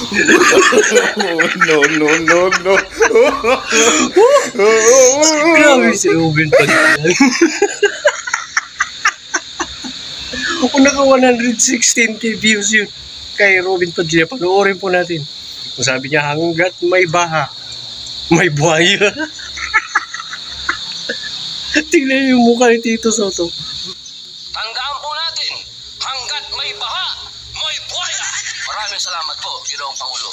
No, no, no, no. Grabe si Robin Padilla. Kung naka 116k views yun kay Robin Padilla, panoorin po natin. Kung sabi niya, hanggat may baha, may buhaya. Tingnan yung mukha ni Tito Soto. Tandaan po natin, hanggat may baha, may buhaya. Maraming salamat po, Ginoong Pangulo.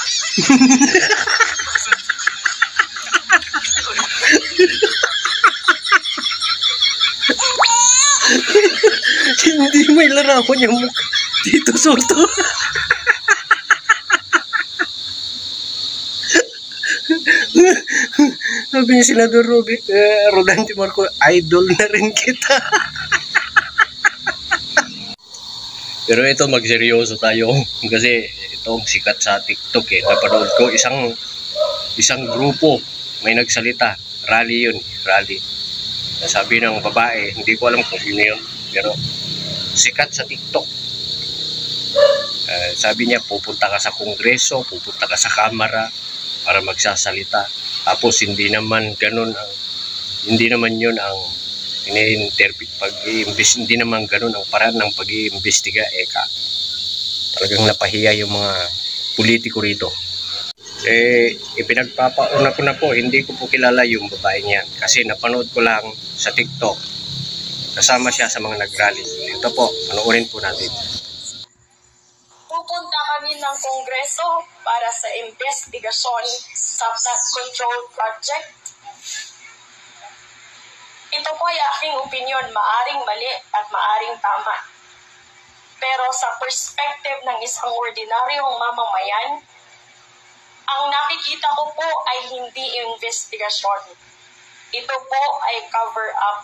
Hindi may larawan yung mukha Tito Soto. Sabi niya Senador Rodante Marco, idol na rin kita. Pero ito, magseryoso tayo kasi itong sikat sa TikTok eh. Napanood ko isang grupo may nagsalita, rally yun, rally. Sabi ng babae, hindi ko alam kung sino yun, pero sikat sa TikTok. Sabi niya, pupunta ka sa kongreso, pupunta ka sa kamara para magsasalita. Tapos hindi naman ganun ang, hindi naman yun ang ini-interview, hindi naman ganun ang paraan ng pag-iimbestiga. Talagang napahiya yung mga politiko rito. Ipinagpapauna ko na po, hindi ko po kilala yung babae niyan kasi napanood ko lang sa TikTok. Kasama siya sa mga nag-rally. Ito po, panoorin po natin. Pupunta kami ng Kongreso para sa investigasyon sa flood control project. Ito po ay aking opinion, maaring mali at maaring tama. Pero sa perspective ng isang ordinaryong mamamayan, ang nakikita ko po ay hindi investigasyon. Ito po ay cover-up.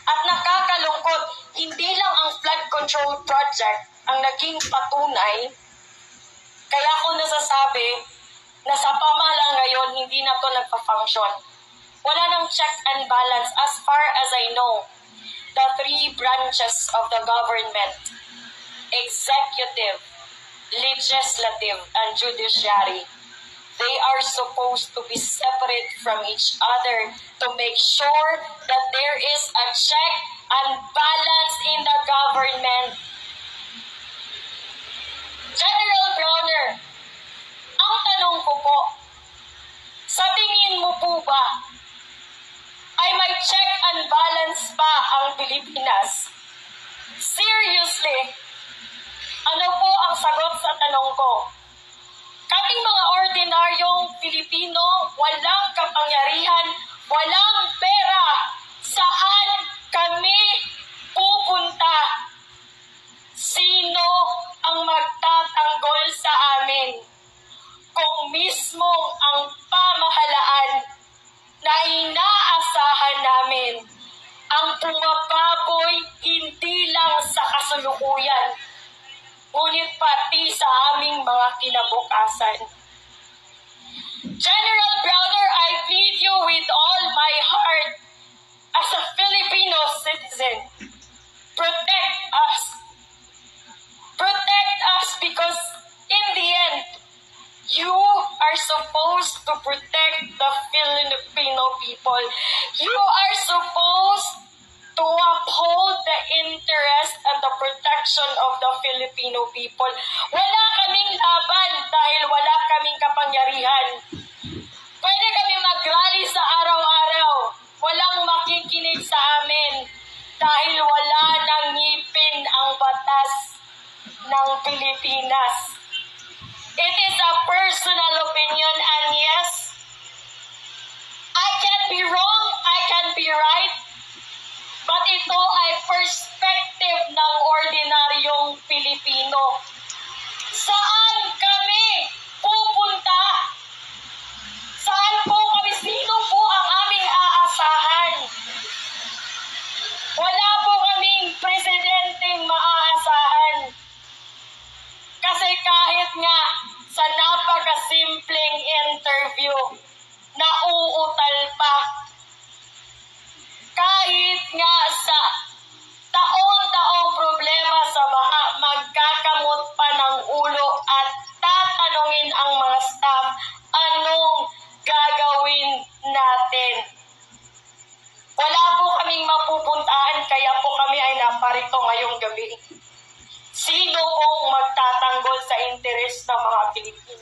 At nakakalungkot, hindi lang ang flood control project ang naging patunay. Kaya ako nasasabi na sa pamahalaan ngayon, hindi na ito nagpa-function. Wala nang check and balance as far as I know. The three branches of the government, executive, legislative, and judiciary, they are supposed to be separate from each other to make sure that there is a check and balance in the government. General Browner, ang tanong ko po, sa tingin mo po ba ay may check and balance pa ang Pilipinas? Seriously, ano po ang sagot sa tanong ko? Kaming mga ordinaryong Pilipino, walang kapangyarihan, walang pera. Saan kami pupunta? Sino ang magtatanggol sa amin? Kung mismong ang pamahalaan na inaasahan namin ang pumapaboy hindi lang sa kasalukuyan, ngunit pati sa aming mga kinabukasan. General Browner, I plead you with all my heart as a Filipino citizen. Protect us. Protect us because in the end, you are supposed to protect the Filipino people. You are supposed to uphold the interest and the protection of the Filipino people. Wala kaming laban dahil wala kaming kapangyarihan. Pwede kami mag-rally sa araw-araw. Walang makikinig sa amin dahil wala nang ngipin ang batas ng Pilipinas. It is a personal opinion, and yes, I can be wrong, I can be right, but ito ay perspective ng ordinaryong Pilipino. Saan kami pupunta? Saan po kami? Sino po ang aming aasahan? Wala po kaming presidenteng maaasahan. Kasi kahit nga sa napakasimpleng interview, nauutal pa. Kahit nga sa taon-taong problema sa baha, magkakamot pa ng ulo at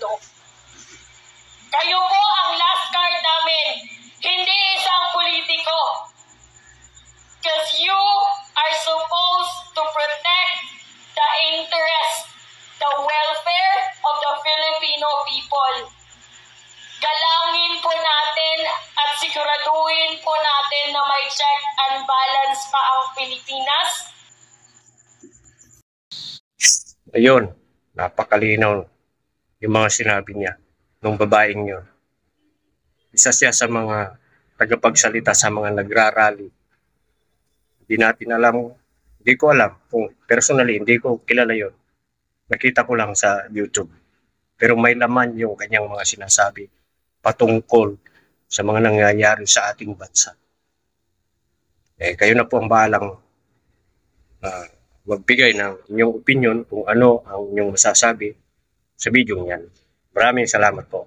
Partido. Kayo po ang last card namin, hindi isang politiko. Because you are supposed to protect the interest, the welfare of the Filipino people. Galangin po natin at siguraduhin po natin na may check and balance pa ang Pilipinas. Ayun, napakalinaw yung mga sinabi niya nung babaeng yun. Isa siya sa mga tagapagsalita sa mga nagrarally. Hindi ko alam kung personally, hindi ko kilala yun. Nakita ko lang sa YouTube. Pero may laman yung kanyang mga sinasabi patungkol sa mga nangyayari sa ating bansa. Kayo na po ang bahalang magbigay ng inyong opinion kung ano ang inyong masasabi sa video niyan. Maraming salamat po.